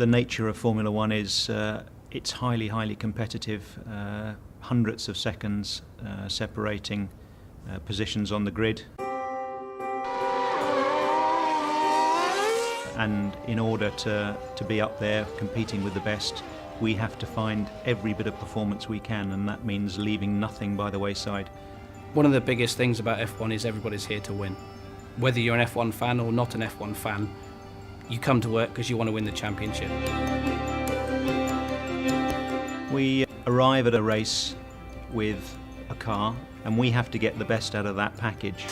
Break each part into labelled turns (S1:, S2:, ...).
S1: the nature of Formula One is it's highly competitive, hundreds of seconds separating positions on the grid. And in order to be up there competing with the best, we have to find every bit of performance we can, and that means leaving nothing by the wayside.
S2: One of the biggest things about F1 is everybody's here to win. Whether you're an F1 fan or not an F1 fan, you come to work because you want to win the championship.
S1: We arrive at a race with a car, and we have to get the best out of that package.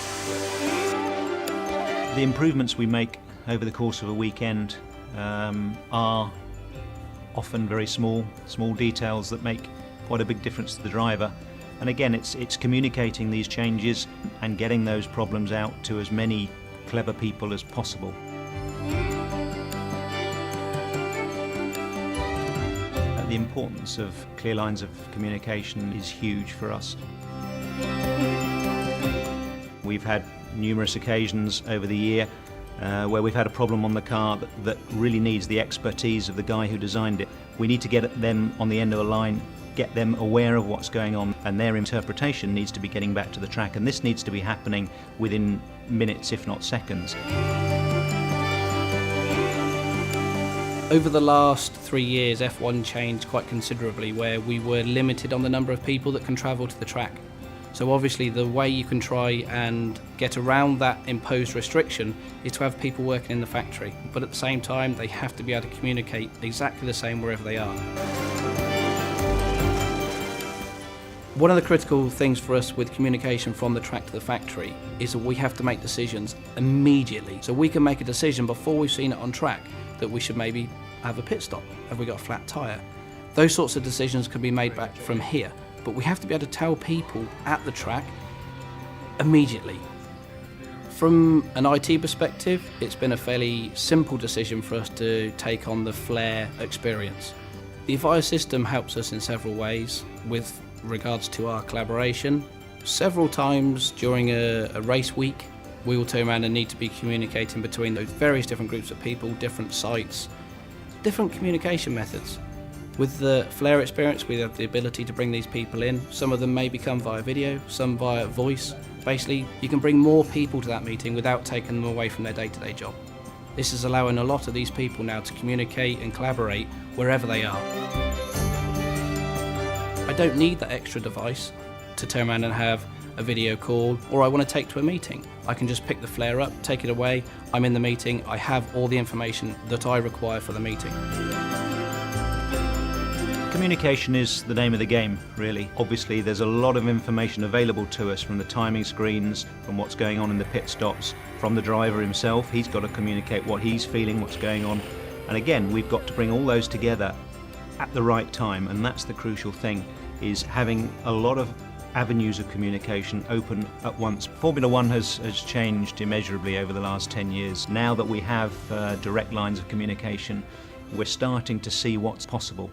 S1: The improvements we make over the course of a weekend are often very small details that make quite a big difference to the driver. And again, it's communicating these changes and getting those problems out to as many clever people as possible. The importance of clear lines of communication is huge for us. We've had numerous occasions over the year where we've had a problem on the car that really needs the expertise of the guy who designed it. We need to get them on the end of a line, get them aware of what's going on, and their interpretation needs to be getting back to the track, and this needs to be happening within minutes, if not seconds.
S2: Over the last 3 years, F1 changed quite considerably, where we were limited on the number of people that can travel to the track. So obviously the way you can try and get around that imposed restriction is to have people working in the factory, but at the same time they have to be able to communicate exactly the same wherever they are. One of the critical things for us with communication from the track to the factory is that we have to make decisions immediately. So we can make a decision before we've seen it on track that we should maybe have a pit stop. Have we got a flat tyre? Those sorts of decisions can be made back from here, but we have to be able to tell people at the track immediately. From an IT perspective, it's been a fairly simple decision for us to take on the flare experience. The Avaya system helps us in several ways with regards to our collaboration. Several times during a race week, we will turn around and need to be communicating between those various different groups of people, different sites, different communication methods. With the flare experience, we have the ability to bring these people in. Some of them may become via video, some via voice. Basically, you can bring more people to that meeting without taking them away from their day-to-day job. This is allowing a lot of these people now to communicate and collaborate wherever they are. I don't need that extra device to turn around and have a video call, or I want to take to a meeting. I can just pick the flare up, take it away, I'm in the meeting, I have all the information that I require for the meeting.
S1: Communication is the name of the game, really. Obviously there's a lot of information available to us from the timing screens, from what's going on in the pit stops, from the driver himself. He's got to communicate what he's feeling, what's going on. And again, we've got to bring all those together at the right time, and that's the crucial thing, is having a lot of avenues of communication open at once. Formula One has changed immeasurably over the last 10 years. Now that we have direct lines of communication, we're starting to see what's possible.